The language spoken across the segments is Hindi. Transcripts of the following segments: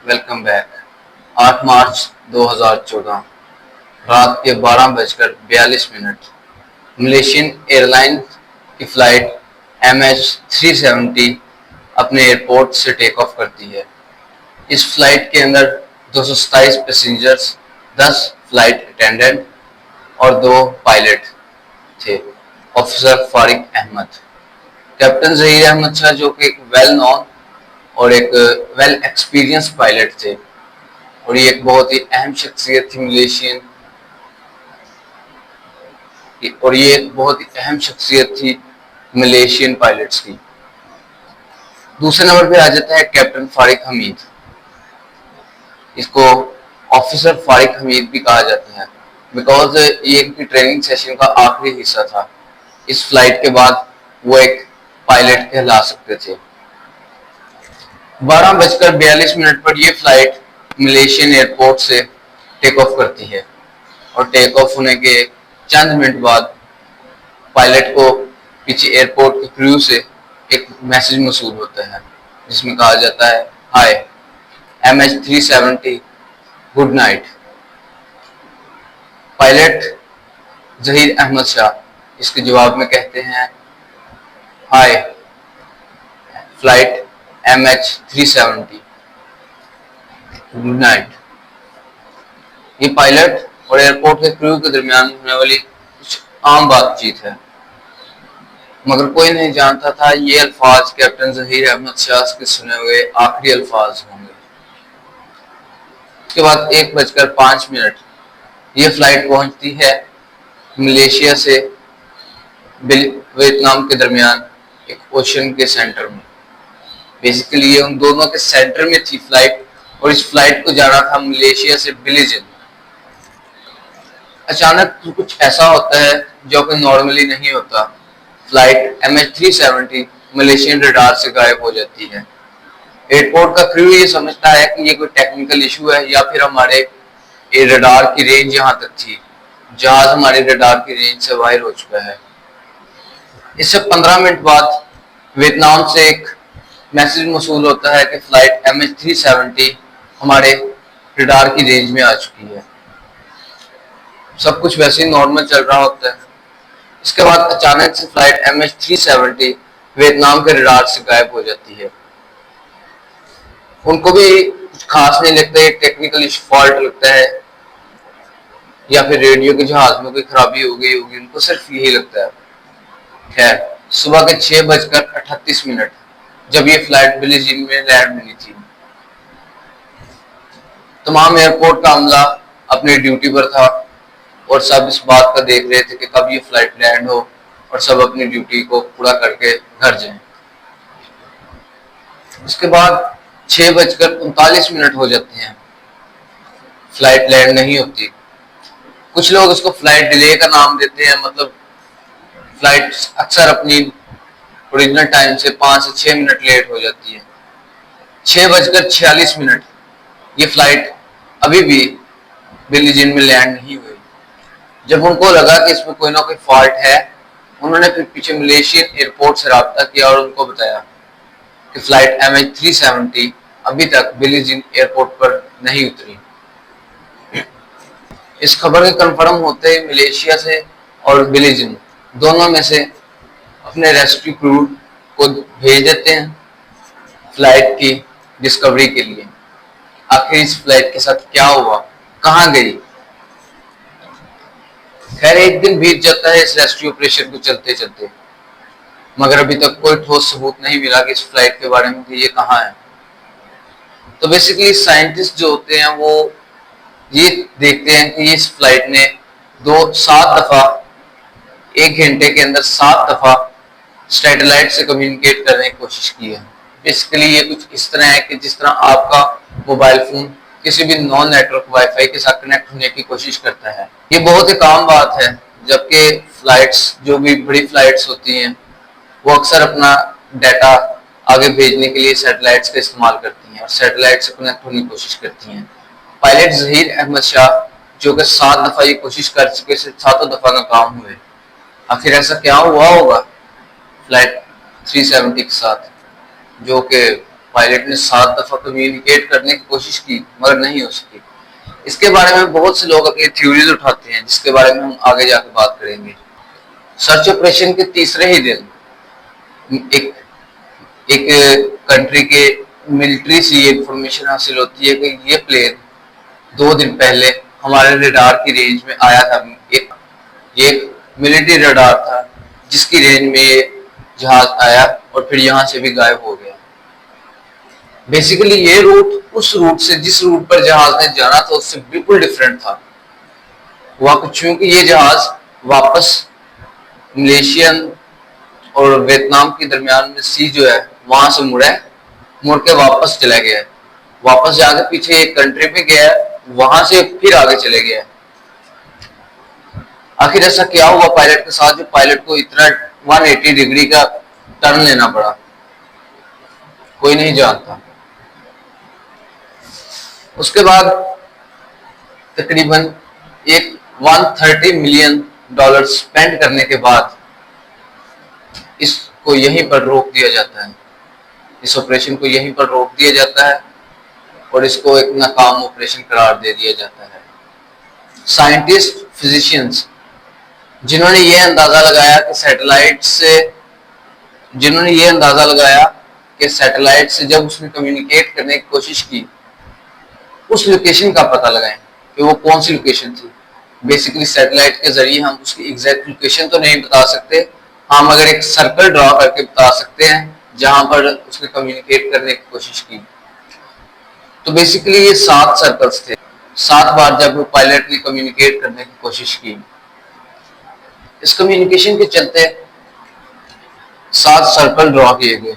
Welcome back. 8 मार्च 2014 रात के 12:42 मलेशियन एयरलाइन की फ्लाइट MH370 अपने एयरपोर्ट से टेक ऑफ करती है। इस फ्लाइट के अंदर 227 पैसेंजर्स, 10 फ्लाइट अटेंडेंट और 2 पायलट थे। ऑफिसर फारिक अहमद, कैप्टन जहीर अहमद शाह जो कि एक वेल नोन और एक वेल एक्सपीरियंस पायलट थे, और ये एक बहुत ही अहम शख्सियत थी मलेशियन पायलट्स की। दूसरे नंबर पे आ जाता है कैप्टन फारिक हमीद। इसको ऑफिसर फारिक हमीद भी कहा जाता है, बिकॉज ये इनकी ट्रेनिंग सेशन का आखिरी हिस्सा था। इस फ्लाइट के बाद वो एक पायलट कहला सकते थे। 12:42 पर यह फ्लाइट मलेशियन एयरपोर्ट से टेक ऑफ करती है, और टेक ऑफ होने के चंद मिनट बाद पायलट को पीछे एयरपोर्ट के क्रू से एक मैसेज मौसूल होता है, जिसमें कहा जाता है, hi MH370 good night. Pilot Zaheer Ahmed Shah इसके जवाब में कहते हैं, hi flight MH370 good night. ये पायलट और एयरपोर्ट के क्रू के दरमियान होने वाली कुछ आम बातचीत है, मगर कोई नहीं जानता था ये अल्फाज कैप्टन जहीर अहमद शाह के सुने हुए आखिरी अल्फाज होंगे। उसके बाद 1:05 ये फ्लाइट पहुंचती है मलेशिया से वियतनाम के दरमियान एक ओशन के सेंटर में। बेसिकली ये उन दोनों के सेंटर में थी फ्लाइट, और इस फ्लाइट को जाना था मलेशिया से बिलीजन। अचानक कुछ ऐसा होता है जो कि नॉर्मली नहीं होता। फ्लाइट MH370 मलेशियन रडार से गायब हो जाती है। एयरपोर्ट का क्रू ये समझता है कि ये कोई टेक्निकल इशू है, या फिर हमारे रडार की रेंज यहाँ तक थी, जहाज हमारे रडार की रेंज से बाहर हो चुका है। इससे 15 मिनट बाद वियतनाम से एक मैसेज मौसूल होता है कि फ्लाइट MH370 हमारे रडार की रेंज में आ चुकी है। सब कुछ वैसे ही नॉर्मल चल रहा होता है। इसके बाद अचानक से फ्लाइट MH370 वियतनाम के रडार से गायब हो जाती है। उनको भी कुछ खास नहीं लगता है, टेक्निकल फॉल्ट लगता है या फिर रेडियो के जहाज में कोई खराबी हो गई होगी, उनको सिर्फ यही लगता है। खैर, सुबह के 6:38 जब ये फ्लाइट बिलीजिंग में लैंड हुई थी, तमाम एयरपोर्ट का अमला अपनी ड्यूटी पर था, और सब इस बात का देख रहे थे कि कब ये फ्लाइट लैंड हो और सब अपनी ड्यूटी को पूरा करके घर जाएं। उसके बाद 6:39 हो जाते हैं, फ्लाइट लैंड नहीं होती। कुछ लोग इसको फ्लाइट डिले का नाम देते हैं, मतलब फ्लाइट अक्सर अपनी ओरिजिनल टाइम से 5 से 6 मिनट लेट हो जाती है। 6:46 ये फ्लाइट अभी भी बिलीजिंग में लैंड नहीं हुई। जब उनको लगा कि इसमें कोई ना कोई फॉल्ट है, उन्होंने फिर पीछे मलेशियन एयरपोर्ट से रब्ता किया और उनको बताया कि फ्लाइट MH370 अभी तक बिलीजिंग एयरपोर्ट पर नहीं उतरी। इस खबर के कंफर्म होते ही मलेशिया से और बिलीजिंग दोनों में से अपने रेस्क्यू क्रू को भेज देते हैं फ्लाइट की डिस्कवरी के लिए। आखिर इस फ्लाइट के साथ क्या हुआ, कहां गई। खैर, एक दिन बीत जाता है इस रेस्क्यू ऑपरेशन को चलते चलते, मगर अभी तक कोई ठोस सबूत नहीं मिला कि इस फ्लाइट के बारे में कि ये कहाँ है। तो बेसिकली साइंटिस्ट जो होते हैं वो ये देखते हैं कि इस फ्लाइट ने 7 दफा 1 घंटे के अंदर 7 दफा सैटेलाइट से कम्युनिकेट करने की कोशिश की है। बेसिकली ये कुछ इस तरह है कि जिस तरह आपका मोबाइल फोन किसी भी नॉन नेटवर्क वाईफाई के साथ कनेक्ट होने की कोशिश करता है। ये बहुत ही आम बात है, जबकि फ्लाइट्स जो भी बड़ी फ्लाइट्स होती हैं वो अक्सर अपना डाटा आगे भेजने के लिए सैटेलाइट्स का इस्तेमाल करती हैं और सैटेलाइट से कनेक्ट होने की कोशिश करती हैं। पायलट जहीर अहमद शाह जो कि 7 दफा ये कोशिश कर चुके, 7 दफा नाकाम हुए। आखिर ऐसा क्या हुआ होगा फ्लाइट 370 के साथ, जो कि पायलट ने 7 दफा कम्युनिकेट करने की कोशिश की मगर नहीं हो सकी। इसके बारे में बहुत से लोग अपनी थ्योरीज उठाते हैं, जिसके बारे में हम आगे जाकर बात करेंगे। सर्च ऑपरेशन के तीसरे ही दिन एक कंट्री के मिलिट्री से ये इंफॉर्मेशन हासिल होती है कि ये प्लेन 2 दिन पहले हमारे रडार की रेंज में आया था। ये मिलिट्री रडार था जिसकी रेंज में ये जहाज आया और फिर यहाँ से भी गायब हो गया। बेसिकली ये रूट उस रूट से, जिस रूट पर जहाज ने जाना था, उससे बिल्कुल डिफरेंट था। चूंकि ये जहाज वापस मलेशियन और वियतनाम के दरमियान में सी जो है वहां से मुड़ के वापस चला गया है, वापस जाके पीछे एक कंट्री पे गया है, वहां से फिर आगे चले गया है। आखिर ऐसा क्या हुआ पायलट के साथ जो पायलट को इतना 180 डिग्री का टर्न लेना पड़ा? कोई नहीं जानता। उसके बाद तकरीबन एक 130 मिलियन डॉलर स्पेंड करने के बाद इसको यहीं पर रोक दिया जाता है, इस ऑपरेशन को यहीं पर रोक दिया जाता है और इसको एक नाकाम ऑपरेशन करार दे दिया जाता है। साइंटिस्ट, फिजिशियंस जिन्होंने ये अंदाजा लगाया कि सैटेलाइट से जब उसने कम्युनिकेट करने की कोशिश की, उस लोकेशन का पता लगाएं कि वो कौन सी लोकेशन थी। बेसिकली सैटेलाइट के जरिए हम उसकी एग्जैक्ट लोकेशन तो नहीं बता सकते, हम अगर एक सर्कल ड्रॉ करके बता सकते हैं जहां पर उसने कम्युनिकेट करने की कोशिश की। तो बेसिकली ये 7 सर्कल्स थे, 7 बार जब वो पायलट ने कम्युनिकेट करने की कोशिश की। इस कम्युनिकेशन के चलते 7 सर्कल ड्रॉ किए गए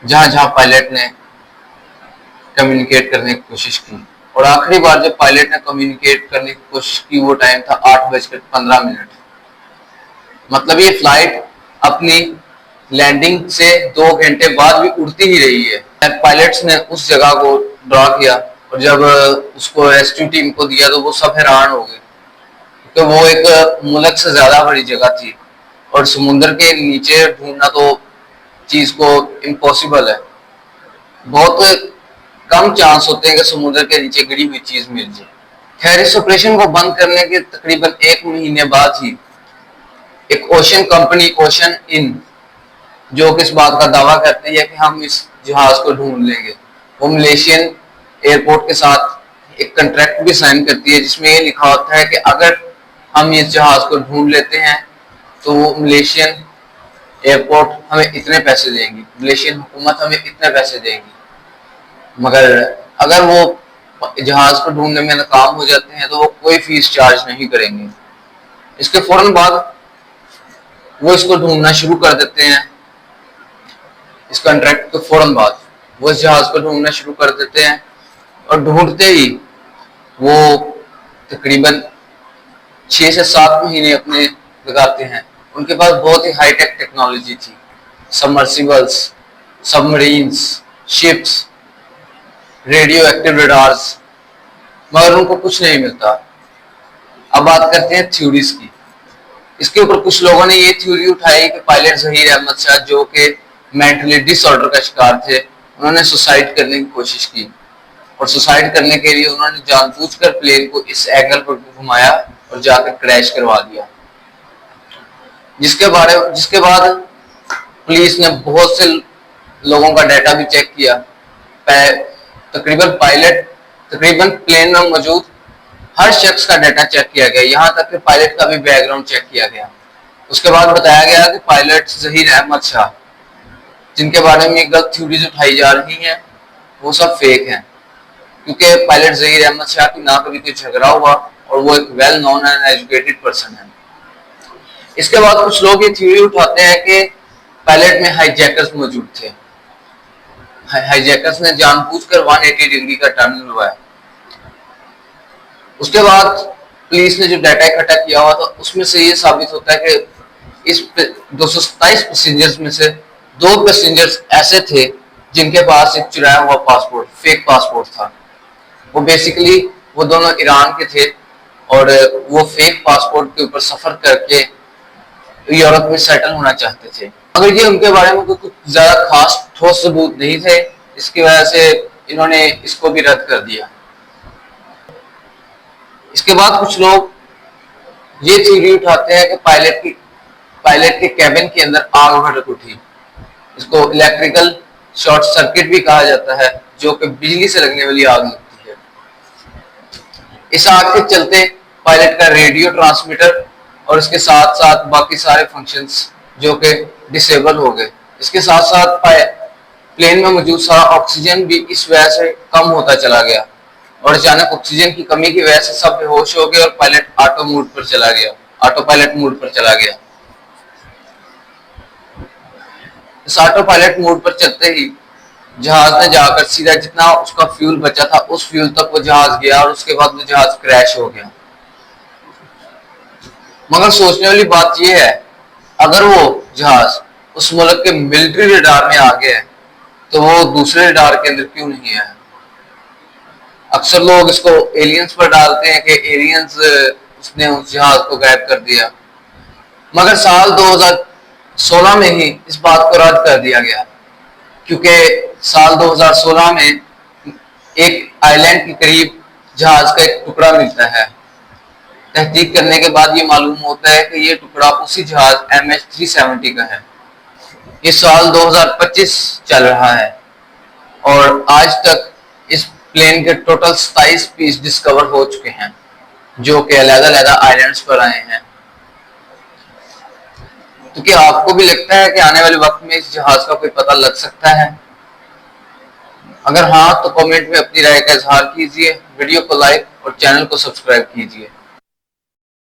जहां जहां पायलट ने कम्युनिकेट करने की कोशिश की। और आखिरी बार जब पायलट ने कम्युनिकेट करने की कोशिश की वो टाइम था 8:15। मतलब ये फ्लाइट अपनी लैंडिंग से 2 घंटे बाद भी उड़ती ही रही है। पायलट्स ने उस जगह को ड्रॉ किया और जब उसको रेस्क्यू टीम को दिया तो वो सब हैरान हो गए क्योंकि वो एक मुल्क से ज्यादा बड़ी जगह थी और समुद्र के नीचे ढूंढना तो चीज को इम्पॉसिबल है। बहुत कम चांस होते हैं कि समुद्र के नीचे गिरी हुई चीज मिल जाए। खैर, इस ऑपरेशन को बंद करने के तकरीबन 1 महीने बाद ही एक ओशन कंपनी, ओशन इन, जो कि इस बात का दावा करती है कि हम इस जहाज को ढूंढ लेंगे, वो मलेशियन एयरपोर्ट के साथ एक कॉन्ट्रैक्ट भी साइन करती है जिसमें ये लिखा होता है कि अगर हम इस जहाज को ढूंढ लेते हैं तो वो मलेशियन एयरपोर्ट हमें इतने पैसे देंगी, मलेशियन हुकूमत हमें इतने पैसे देंगी। मगर अगर वो जहाज को ढूंढने में नाकाम हो जाते हैं तो वो कोई फीस चार्ज नहीं करेंगे। इसके फौरन बाद वो इसको ढूंढना शुरू कर देते हैं। इस कॉन्ट्रैक्ट के फौरन बाद वो इस जहाज को ढूंढना शुरू कर देते हैं और ढूंढते ही वो तकरीबन 6 से 7 महीने अपने लगाते हैं। उनके पास बहुत ही हाईटेक टेक्नोलॉजी थी, submersibles, submarines, ships, radio active radars, मगर उनको कुछ नहीं मिलता। अब बात करते हैं थ्योरीज की। इसके ऊपर कुछ लोगों ने ये थ्योरी उठाई कि पायलट जहीर अहमद शाह, जो कि मेंटली डिसऑर्डर का शिकार थे, उन्होंने सुसाइड करने की कोशिश की और सुसाइड करने के लिए उन्होंने जानबूझकर प्लेन को इस एंगल पर घुमाया और जाकर क्रैश करवा दिया। जिसके बाद पुलिस ने बहुत से लोगों का डाटा भी चेक किया। तकरीबन प्लेन में मौजूद हर शख्स का डाटा चेक किया गया, यहाँ तक कि पायलट का भी बैकग्राउंड चेक किया गया। उसके बाद बताया गया कि पायलट जहीर अहमद शाह, जिनके बारे में गलत थ्योरीज उठाई जा रही हैं, वो सब फेक हैं, क्योंकि पायलट जहीर अहमद शाह की ना कभी कोई झगड़ा हुआ और वो एक well known and educated person है। इसके बाद कुछ लोग ये थ्योरी उठाते हैं कि पायलट में हाईजैकर्स मौजूद थे। हाईजैकर्स ने जानबूझकर 180 डिग्री का टर्न लगवाया। उसके बाद पुलिस ने जो डाटा इकट्ठा किया हुआ था उसमें से ये साबित होता है कि इस 227 पैसेंजर्स में से 2 पैसेंजर्स ऐसे थे जिनके पास एक चुराया हुआ पासपोर्ट, फेक पासपोर्ट था। वो बेसिकली वो दोनों ईरान के थे और वो फेक पासपोर्ट के ऊपर सफर करके यूरोप में सेटल होना चाहते थे। अगर ये उनके बारे में कुछ ज्यादा खास ठोस सबूत नहीं थे, इसकी वजह से इन्होंने इसको भी रद्द कर दिया। इसके बाद कुछ लोग ये थ्योरी उठाते हैं कि पायलट के कैबिन के अंदर आग भड़क उठी। इसको इलेक्ट्रिकल शॉर्ट सर्किट भी कहा जाता है, जो कि बिजली से लगने वाली आग लगती है। इस आग के चलते पायलट का रेडियो ट्रांसमीटर और इसके साथ साथ बाकी सारे फंक्शंस जो कि डिसेबल हो गए। इसके साथ साथ प्लेन में मौजूद सारा ऑक्सीजन भी इस वजह से कम होता चला गया और अचानक ऑक्सीजन की कमी की वजह से सब बेहोश हो गए और पायलट ऑटो पायलट मोड पर चला गया। इस ऑटो पायलट मोड पर चलते ही जहाज ने जाकर सीधा जितना उसका फ्यूल बचा था उस फ्यूल तक वो जहाज गया और उसके बाद वो जहाज क्रैश हो गया। मगर सोचने वाली बात यह है, अगर वो जहाज उस मुल्क के मिलिट्री रडार में आ गया है तो वो दूसरे रडार के अंदर क्यों नहीं है? अक्सर लोग इसको एलियंस पर डालते हैं कि एलियंस उसने उस जहाज को गायब कर दिया, मगर साल 2016 में ही इस बात को रद्द कर दिया गया, क्योंकि साल 2016 में एक आइलैंड के करीब जहाज का एक टुकड़ा मिलता है। तहकीक करने के बाद ये मालूम होता है कि ये टुकड़ा उसी जहाज MH370 का है। ये साल 2025 चल रहा है और आज तक इस प्लेन के टोटल 27 पीस डिस्कवर हो चुके हैं, जो कि अलग-अलग आइलैंड्स पर आए हैं। तो क्या आपको भी लगता है कि आने वाले वक्त में इस जहाज का कोई पता लग सकता है? अगर हाँ, तो कमेंट में अपनी राय का इजहार कीजिए, वीडियो को लाइक और चैनल को सब्सक्राइब कीजिए।